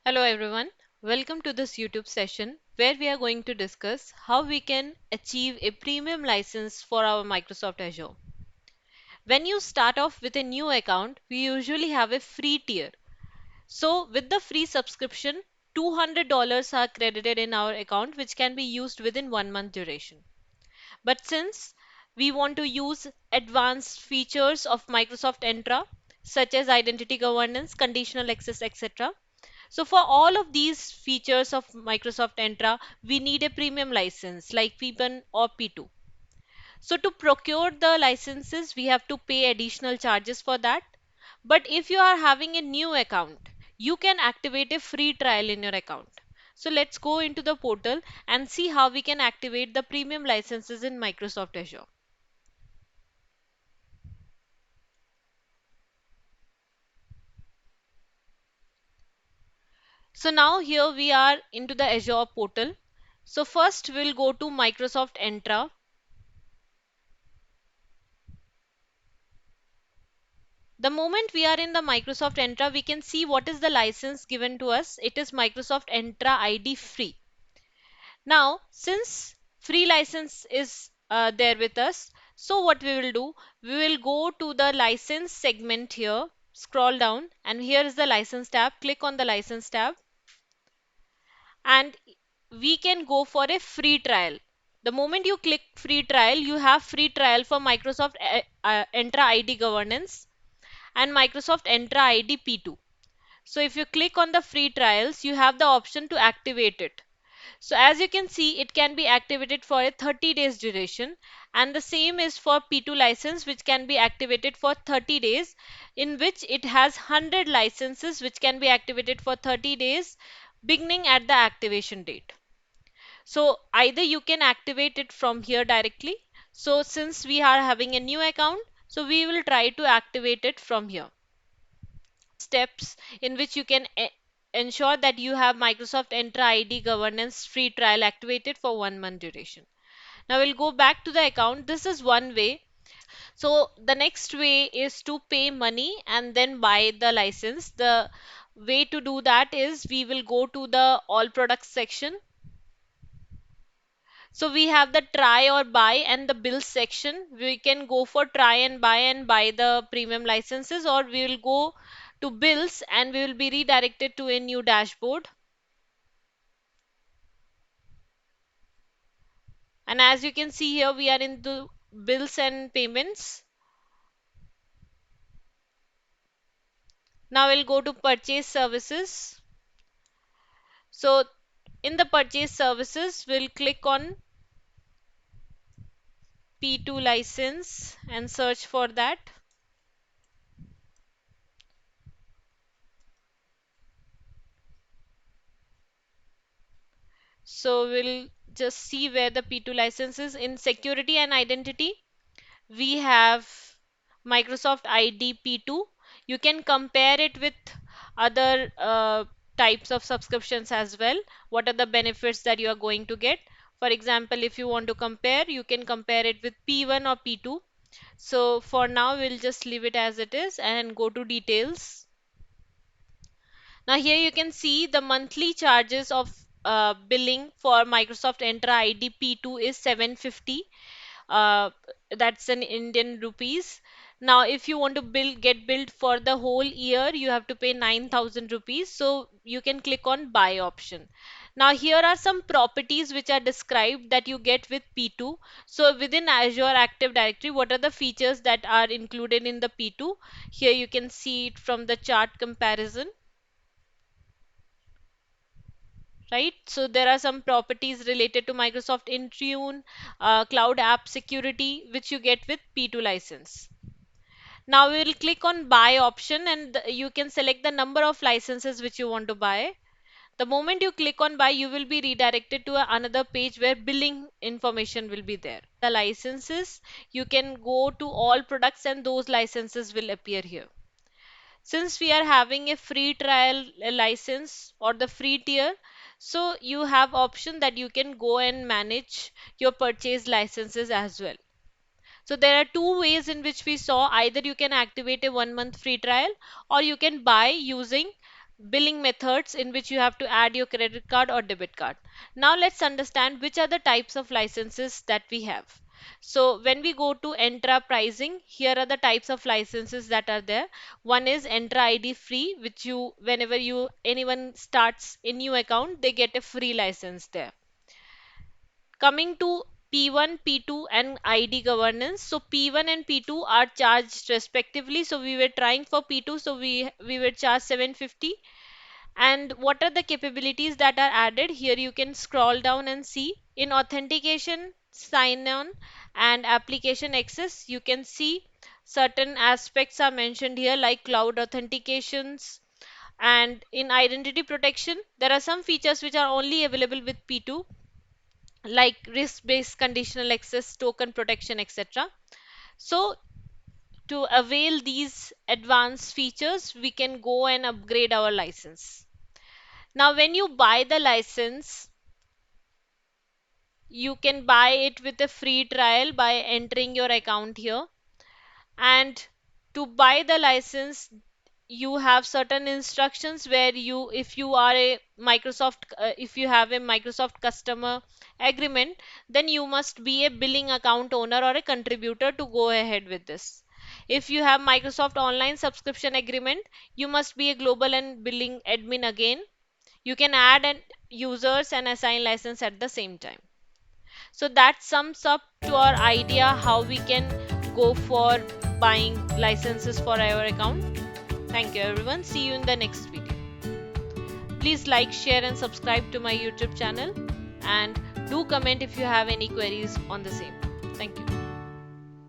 Hello everyone, welcome to this YouTube session where we are going to discuss how we can achieve a premium license for our Microsoft Azure. When you start off with a new account, we usually have a free tier. So with the free subscription, $200 are credited in our account which can be used within 1 month duration. But since we want to use advanced features of Microsoft Entra such as identity governance, conditional access, etc. So for all of these features of Microsoft Entra, we need a premium license like P1 or P2. So to procure the licenses, we have to pay additional charges for that. But if you are having a new account, you can activate a free trial in your account. So let's go into the portal and see how we can activate the premium licenses in Microsoft Azure. So now here we are into the Azure portal. So first we'll go to Microsoft Entra. The moment we are in the Microsoft Entra, we can see what is the license given to us. It is Microsoft Entra ID free. Now, since free license is there with us, so what we will do, we will go to the license segment here, scroll down, and here is the license tab. Click on the license tab, and we can go for a free trial. The moment you click free trial, you have free trial for Microsoft Entra ID governance and Microsoft Entra ID P2. So if you click on the free trials, you have the option to activate it. So as you can see, it can be activated for a 30 days duration, and the same is for P2 license which can be activated for 30 days, in which it has 100 licenses which can be activated for 30 days beginning at the activation date. So either you can activate it from here directly. So since we are having a new account, so we will try to activate it from here. Steps in which you can ensure that you have Microsoft Entra ID governance free trial activated for 1 month duration. Now we'll go back to the account. This is one way. So the next way is to pay money and then buy the license. The way to do that is we will go to the all products section. So we have the try or buy and the bill section. We can go for try and buy the premium licenses, or we will go to bills and we will be redirected to a new dashboard. And as you can see here, we are in the bills and payments. Now we'll go to purchase services. So in the purchase services, we'll click on P2 license and search for that. So we'll just see where the P2 license is. In security and identity, we have Microsoft ID P2. You can compare it with other types of subscriptions as well. What are the benefits that you are going to get? For example, if you want to compare, you can compare it with P1 or P2. So for now, we'll just leave it as it is and go to details. Now here you can see the monthly charges of billing for Microsoft Entra ID P2 is 750. Uh, that's an Indian rupees. Now if you want to get billed for the whole year, you have to pay 9,000 rupees. So you can click on buy option. Now here are some properties which are described that you get with P2. So within Azure Active Directory, what are the features that are included in the P2? Here you can see it from the chart comparison. Right? So there are some properties related to Microsoft Intune, Cloud App Security, which you get with P2 license. Now we will click on buy option and you can select the number of licenses which you want to buy. The moment you click on buy, you will be redirected to another page where billing information will be there. The licenses, you can go to all products and those licenses will appear here. Since we are having a free trial license or the free tier, so you have option that you can go and manage your purchase licenses as well. So there are two ways in which we saw, either you can activate a 1 month free trial or you can buy using billing methods in which you have to add your credit card or debit card. Now let's understand which are the types of licenses that we have. So when we go to Entra pricing, here are the types of licenses that are there. One is Entra ID free, which you, whenever you anyone starts a new account, they get a free license there. Coming to P1, P2 and ID governance. So P1 and P2 are charged respectively. So we were trying for P2, so we were charged 750. And what are the capabilities that are added? Here you can scroll down and see in authentication, sign on and application access. You can see certain aspects are mentioned here like cloud authentications, and in identity protection there are some features which are only available with P2 like risk-based conditional access, token protection, etc. So to avail these advanced features, we can go and upgrade our license. Now, when you buy the license, you can buy it with a free trial by entering your account here. And to buy the license, you have certain instructions where you, if you are a Microsoft, if you have a Microsoft customer agreement, then you must be a billing account owner or a contributor to go ahead with this. If you have Microsoft online subscription agreement, you must be a global and billing admin again. You can add an users and assign license at the same time. So that sums up to our idea how we can go for buying licenses for our account. Thank you everyone. See you in the next video. Please like, share and subscribe to my YouTube channel, and do comment if you have any queries on the same. Thank you.